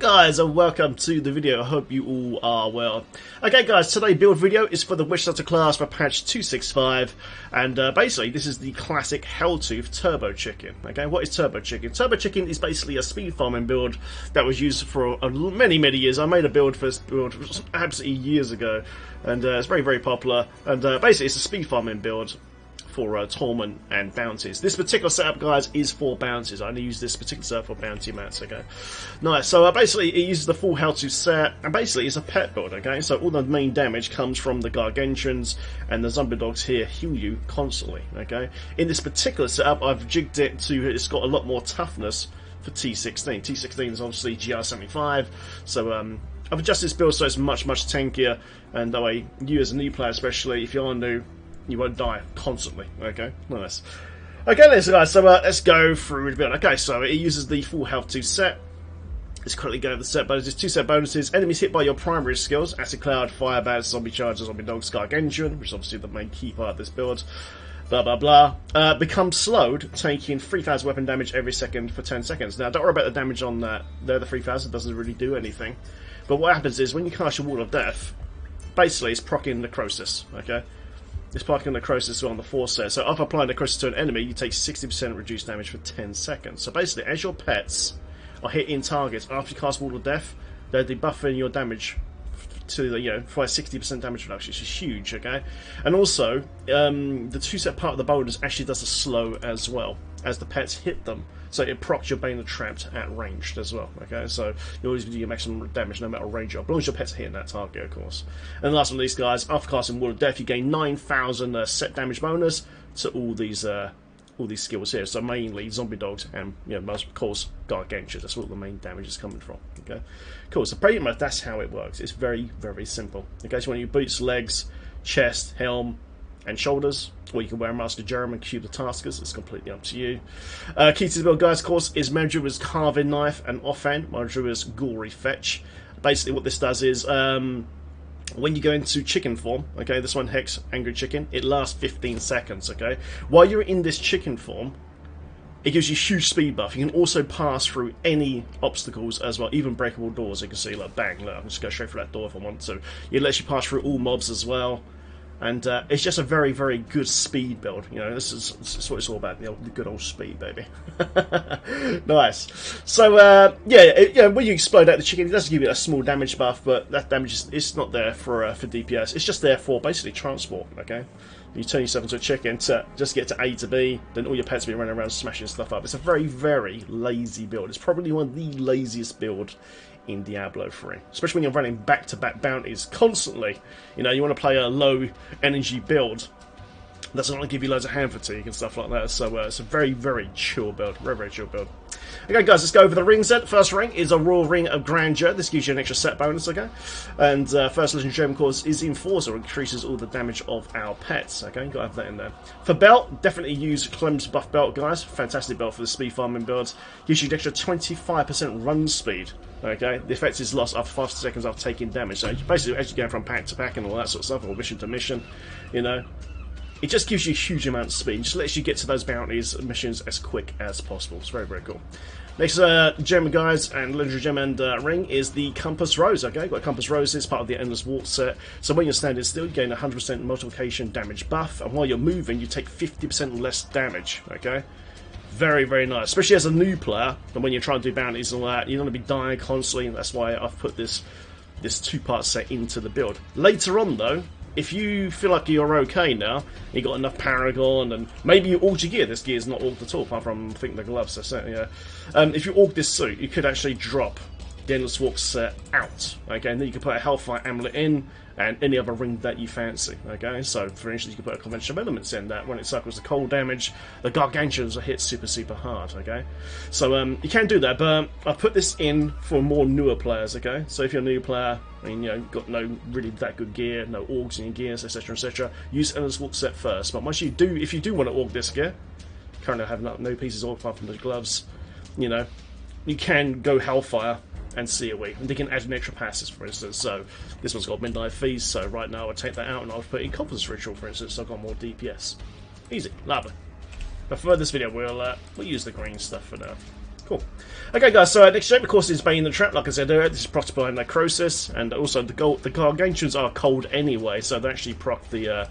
guys, and welcome to the video. I hope you all are well. Okay guys, today's build video is for the Witch Hunter class for patch 265, and basically this is the classic helltooth turbo chicken. Okay, what is turbo chicken? Turbo chicken is basically a speed farming build that was used for many years. I made a build for this build absolutely years ago, and it's very popular, and basically it's a speed farming build for torment and bounties. This particular setup, guys, is for bounties. I only use this particular setup for bounty mats, okay? Nice. So basically it uses the full helltooth set, and basically it's a pet build, okay? So all the main damage comes from the gargantuans, and the zombie dogs here heal you constantly, okay? In this particular setup, I've jigged it to, it's got a lot more toughness for T16. T16 is obviously GR75, so I've adjusted this build so it's much tankier, and that way you as a new player especially, if you are new, you won't die constantly. Okay, nice. Okay, then, guys. So let's go through the build. Okay, so it uses the full helltooth set. Let's quickly go over the set bonuses. 2 set bonuses. Enemies hit by your primary skills: Acid Cloud, Fire Bats, Zombie Charger, Zombie Dogs, Gargantuan, which is obviously the main key part of this build. Become slowed, taking 3,000 weapon damage every second for 10 seconds. Now, don't worry about the damage on that. There, the 3,000 doesn't really do anything. But what happens is when you cast your Wall of Death, basically it's proccing necrosis. Okay. It's parking necrosis on the 4 set. So after applying necrosis to an enemy, you take 60% reduced damage for 10 seconds. So basically, as your pets are hitting targets after you cast Wall of Death, they're debuffing your damage to the, for a 60% damage reduction, which is huge, okay? And also, the 2 set part of the bonus actually does a slow as well, as the pets hit them. So it procs your Bane of Trapped at ranged as well, okay? So you always do your maximum damage no matter range, as long as your pets are hitting that target, of course. And last but not least, guys, after casting Wall of Death, you gain 9,000 set damage bonus to all these skills here. So mainly zombie dogs and most of course gargantuans. That's where all the main damage is coming from. Okay, cool. So pretty much that's how it works. It's very simple. Okay, so when you boots, legs, chest, helm, and shoulders, or you can wear a Mask of Jerem and cube the taskers. It's completely up to you. Key to the build, guys, of course, is Madrua's carving knife and offhand Madrua's gory fetch. Basically, what this does is when you go into chicken form, okay, this one Hex Angry Chicken, it lasts 15 seconds, okay? While you're in this chicken form, it gives you huge speed buff. You can also pass through any obstacles as well, even breakable doors. You can see, like, bang, look, I can just go straight through that door if I want to. It lets you pass through all mobs as well. And it's just a very good speed build. This is what it's all about. The good old speed, baby. Nice. So when you explode out the chicken, it does give you a small damage buff, but that damage is not there for DPS. It's just there for basically transport. Okay, you turn yourself into a chicken to just get to A to B, then all your pets will be running around smashing stuff up. It's a very lazy build. It's probably one of the laziest builds in Diablo 3, especially when you're running back-to-back bounties constantly. You want to play a low energy build that's not going to give you loads of hand fatigue and stuff like that. So it's a very chill build, very chill build. Okay guys, let's go over the ring set. First ring is a Royal Ring of Grandeur. This gives you an extra set bonus, okay? And first legendary gem, of course, is Enforcer. It increases all the damage of our pets, okay? You've got to have that in there. For belt, definitely use Clem's buff belt, guys. Fantastic belt for the speed farming builds. Gives you an extra 25% run speed, okay? The effect is lost after 5 seconds after taking damage. So basically, as you're going from pack to pack and all that sort of stuff, or mission to mission, it just gives you a huge amount of speed. It just lets you get to those bounties missions as quick as possible. It's very cool. Next gem, guys, and legendary gem and ring is the Compass Rose. Okay, got Compass Rose. It's part of the Endless Walk set. So when you're standing still, you gain 100% multiplication damage buff, and while you're moving, you take 50% less damage. Okay, very nice, especially as a new player. And when you're trying to do bounties and all that, you're going to be dying constantly. That's why I've put this 2-part set into the build. Later on, though, if you feel like you're okay now, you got enough Paragon, and maybe you augt your gear. This gear is not augt at all, apart from, I think, the gloves. That's it, yeah. If you augt this suit, you could actually drop the Endless Walk set out, okay? And then you can put a Hellfire Amulet in, and any other ring that you fancy, okay? So, for instance, you can put a Convention of Elements in that when it cycles the cold damage, the Gargantuans are hit super hard, okay? So, you can do that, but I've put this in for more newer players, okay? So if you're a new player, got no really that good gear, no augs in your gears, etc, use Endless Walk set first. But once you do, if you do want to aug this gear, currently I have no pieces aug apart from the gloves, you can go Hellfire and COE, and they can add an extra passes, for instance. So this one's got Midnight Feast, so right now I'll take that out and I'll put in Confidence Ritual, for instance, so I've got more DPS. Easy, lovely. But for this video, we'll use the green stuff for now. Cool. Okay, guys, so next shape, of course, is Bane the Trap. Like I said earlier, this is procced by Necrosis, and also the Gargantuans are cold anyway, so they actually proc the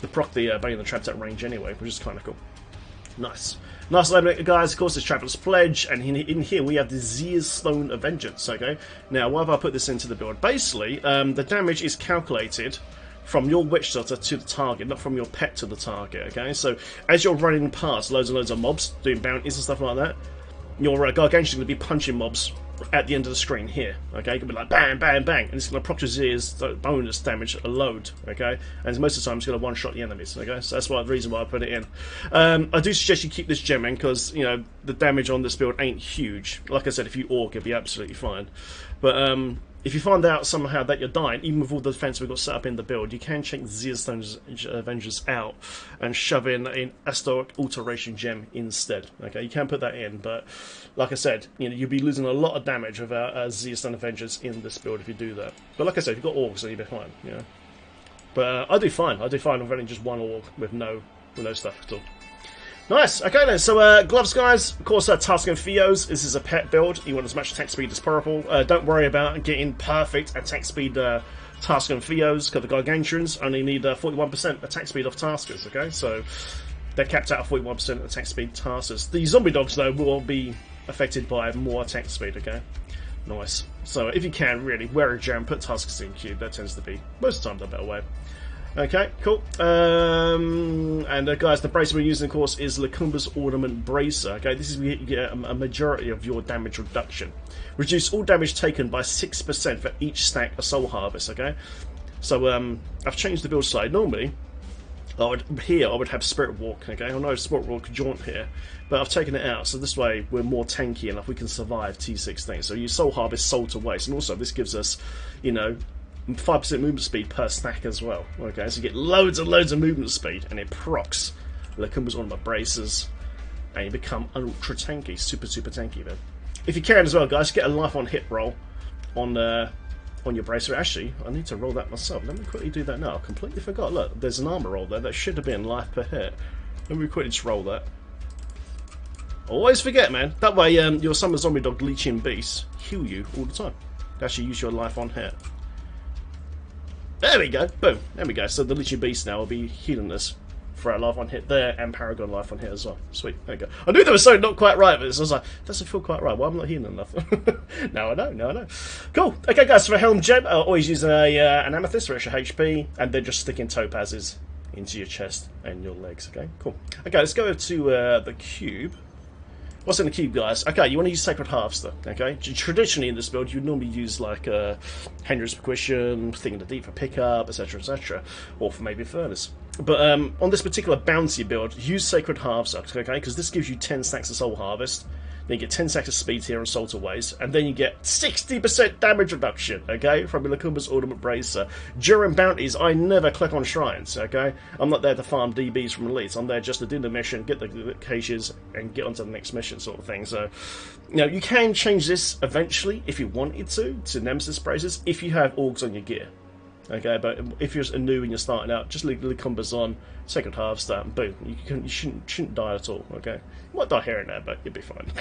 Bane the Trap's at range anyway, which is kind of cool. Nice. Nice eliminator, guys. Of course, it's Traveler's Pledge, and in here we have the Seer's Stone of Vengeance, okay? Now, why have I put this into the build? Basically, the damage is calculated from your Witch Doctor to the target, not from your pet to the target, okay? So, as you're running past loads and loads of mobs, doing bounties and stuff like that, your Gargantuan is going to be punching mobs at the end of the screen here, okay? It can be like bang, bang, bang, and it's going to proc Seer's bonus damage a load, okay? And most of the time it's going to one-shot the enemies, okay? So that's the reason why I put it in. I do suggest you keep this gem in, because, you know, the damage on this build ain't huge. Like I said, if you Orc, it'd be absolutely fine. But, if you find out somehow that you're dying, even with all the defense we've got set up in the build, you can check the Seer's Stone Avengers out and shove in an Historic Alteration Gem instead. Okay, you can put that in, but like I said, you know, you'll be losing a lot of damage without Seer's Stone Avengers in this build if you do that. But like I said, if you've got Orcs, then you'll be fine. You know, but I do fine. I do fine with running just one Orc with no stuff at all. Nice. Okay then, so gloves, guys. Of course, Tusk and Theos. This is a pet build. You want as much attack speed as possible. Don't worry about getting perfect attack speed Tusk and Theos, because the Gargantuans only need 41% attack speed off Taskers, okay? So they're capped out at 41% attack speed Taskers. The zombie dogs, though, will be affected by more attack speed, okay? Nice. So if you can, really, wear a gem, put Taskers in cube. That tends to be, most of the time, the better way. Okay, cool. And guys, the bracer we're using, of course, is Lacumba's Ornament Bracer. Okay, this is where you get a majority of your damage reduction. Reduce all damage taken by 6% for each stack of Soul Harvest. Okay, so I've changed the build slightly. Normally, I would have Spirit Walk. Okay, I know Spirit Walk jaunt here, but I've taken it out, so this way we're more tanky enough. We can survive T16. So you Soul Harvest, Soul to Waste, and also this gives us, you know, 5% movement speed per stack as well. Okay, so you get loads and loads of movement speed, and it procs Lacumba's Ornament Bracers, and you become ultra tanky, super tanky then. If you can as well, guys, get a life on hit roll on your bracer. Actually, I need to roll that myself. Let me quickly do that now. I completely forgot. Look, there's an armor roll there. That should have been life per hit. Let me quickly just roll that. Always forget, man. That way, your Summer Zombie Dog Leeching Beasts heal you all the time. Actually, use your life on hit. There we go. Boom. There we go. So the Leeching Beast now will be healing us for our life on hit there, and Paragon life on hit as well. Sweet. There we go. I knew there was something not quite right, but I was like, doesn't feel quite right. Why am I not healing enough? Now I know. Now I know. Cool. Okay, guys. For Helm Gem, always use an Amethyst for extra HP, and then just sticking topazes into your chest and your legs. Okay. Cool. Okay, let's go to the cube. What's in the cube, guys? Okay, you want to use Sacred Harvester, okay? Traditionally in this build, you'd normally use like Henry's Perquisition, Thing in the Deep for pickup, etc., or for maybe a Furnace. But on this particular bounty build, use Sacred Harvester, okay? Because this gives you 10 stacks of Soul Harvest, then you get 10 stacks of speed here and Soul to Waste, and then you get 60% damage reduction, okay, from Lacumba's Ornament Bracer. During bounties, I never click on shrines, okay? I'm not there to farm DBs from elites. I'm there just to do the mission, get the caches, and get onto the next mission sort of thing. So, you know, you can change this eventually if you wanted to Nemesis Bracers, if you have Orgs on your gear. Okay, but if you're new and you're starting out, just leave the Lacumba's on, Sacred Harvester, and boom, you shouldn't die at all, okay? You might die here and there, but you'll be fine.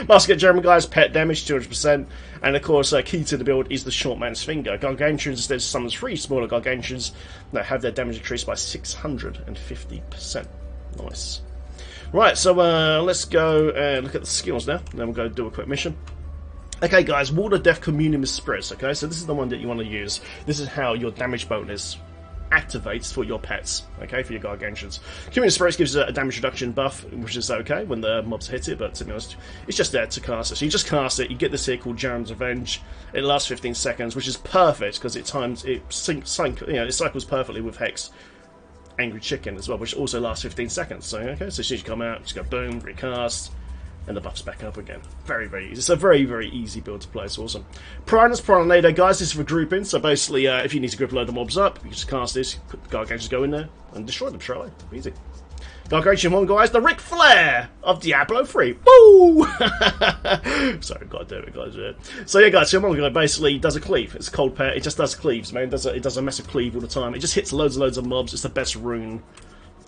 Musket German, guys, pet damage, 200%, and of course, key to the build is the Short Man's Finger. Gargantuans, instead summons 3 smaller Gargantuans that have their damage increased by 650%. Nice. Right, so let's go and look at the skills now, and then we'll go do a quick mission. Okay, guys, Ward of Death Communion with Spirits, okay? So this is the one that you want to use. This is how your damage bonus activates for your pets, okay, for your Gargantuans. Communion with Spirits gives a damage reduction buff, which is okay when the mobs hit it, but to be honest, it's just there to cast it. So you just cast it, you get this here called Jaren's Revenge. It lasts 15 seconds, which is perfect, because it cycles perfectly with Hex Angry Chicken as well, which also lasts 15 seconds. So, okay, so as soon as you come out, just go boom, recast, and the buff's back up again. Very, very easy. It's a very, very easy build to play. It's awesome. Piranha's Piranado, guys. This is for grouping. So basically, if you need to group a load of mobs up, you just cast this, put the Gargantuans go in there, and destroy them straight away. Easy. Gargantuan 1, guys. The Ric Flair of Diablo 3. Woo! Sorry, gotta do it, guys. Yeah. So yeah, guys. Your one basically does a cleave. It's a cold pair. It just does cleaves, man. It does a massive cleave all the time. It just hits loads and loads of mobs. It's the best rune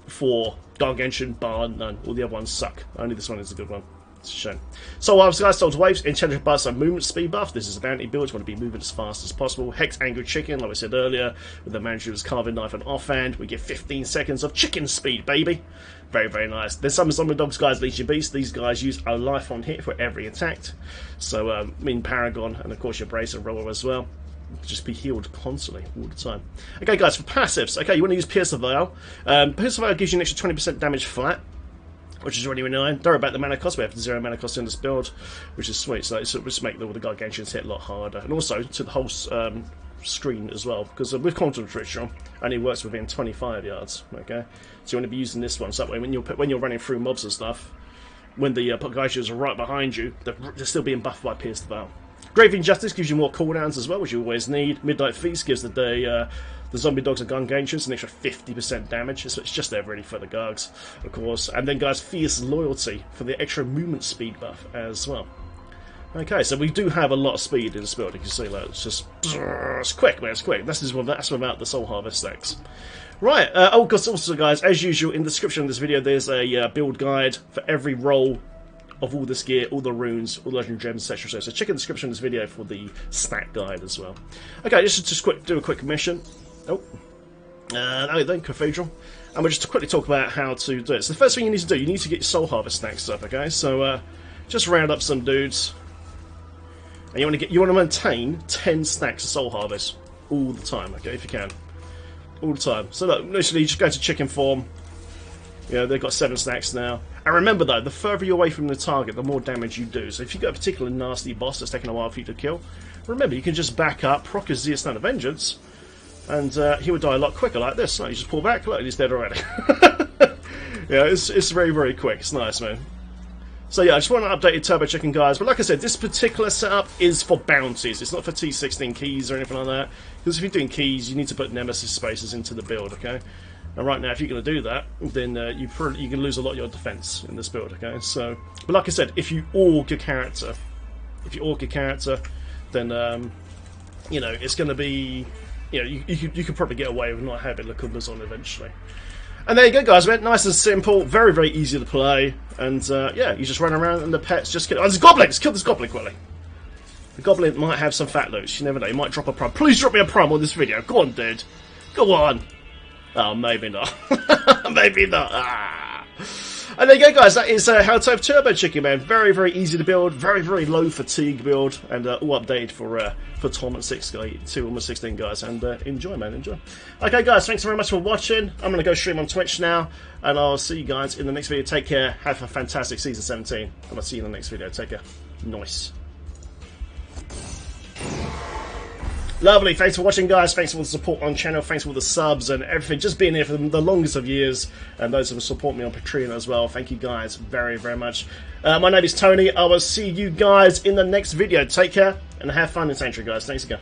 for Gargantuan, bar none. All the other ones suck. Only this one is a good one. It's a shame. So, guys, Soul to Waves, Enchanted Buzz and Movement Speed buff. This is a bounty build. You want to be moving as fast as possible. Hex Angry Chicken, like I said earlier, with the Manchu's Carving Knife and Offhand. We get 15 seconds of chicken speed, baby. Very, very nice. There's some Zombie Dogs, guys, Legion Beast. These guys use a life on hit for every attack. So, Paragon, and of course your Brace and Roller as well. Just be healed constantly, all the time. Okay, guys, for passives. Okay, you want to use Pierce the Veil. Pierce the Veil gives you an extra 20% damage flat, which is really, really nice. Don't worry about the mana cost. We have 0 mana cost in this build, which is sweet. So it's just make all the Gargantuans hit a lot harder. And also to the whole screen as well, because with Quantum Ritual, only works within 25 yards. Okay, so you want to be using this one. So that way, when you're running through mobs and stuff, when the Gargantuans are right behind you, they're still being buffed by Pierce the Veil. Grave Injustice gives you more cooldowns as well, which you always need. Midnight Feast gives the Zombie Dogs and Gargantuans an extra 50% damage. So it's just there ready for the Gargs, of course. And then, guys, Fierce Loyalty for the extra movement speed buff as well. Okay, so we do have a lot of speed in this build. You can see that it's quick, man. It's quick. That's without the Soul Harvest stacks. Right. Oh, because also, guys, as usual, in the description of this video, there's a build guide for every role of all this gear, all the runes, all the legend gems, etc. So check in the description of this video for the stat guide as well. Okay, just do a quick mission. Oh, then Cathedral, and we'll just quickly talk about how to do it. So the first thing you need to do, you need to get your Soul Harvest stacks up. Okay, so just round up some dudes, and you want to maintain 10 stacks of Soul Harvest all the time. Okay, if you can, all the time. So look, literally, you just go to chicken form. Yeah, they've got 7 stacks now. And remember though, the further you're away from the target, the more damage you do. So if you've got a particularly nasty boss that's taking a while for you to kill, remember, you can just back up, proc his Stone of Vengeance, and he would die a lot quicker like this. So you just pull back, look, he's dead already. Yeah, it's very, very quick. It's nice, man. So yeah, I just want an updated Turbo Chicken, guys. But like I said, this particular setup is for bounties. It's not for T16 keys or anything like that. Because if you're doing keys, you need to put Nemesis spaces into the build, okay? And right now, if you're going to do that, then you can lose a lot of your defense in this build. Okay, so but like I said, if you orc your character, then you know it's going to be, you know, you could probably get away with not having the Kumbas on eventually. And there you go, guys. Man, nice and simple, very, very easy to play. And yeah, you just run around and the pets just kill. Oh, there's a goblin! Let's kill this goblin quickly. The goblin might have some fat loot. You never know. He might drop a prime. Please drop me a prime on this video. Go on, dude. Go on. Oh, maybe not. Maybe not. Ah. And there you go, guys. That is helltooth Turbo Chicken, man. Very, very easy to build. Very, very low fatigue build. And all updated for Tournament 6, Tournament 16, guys. And enjoy, man. Enjoy. Okay, guys. Thanks very much for watching. I'm going to go stream on Twitch now. And I'll see you guys in the next video. Take care. Have a fantastic Season 17. And I'll see you in the next video. Take care. Nice. Lovely, thanks for watching, guys. Thanks for all the support on channel. Thanks for all the subs and everything. Just being here for the longest of years. And those who support me on Patreon as well. Thank you, guys, very, very much. My name is Tony. I will see you guys in the next video. Take care and have fun in Sanctuary, guys. Thanks again.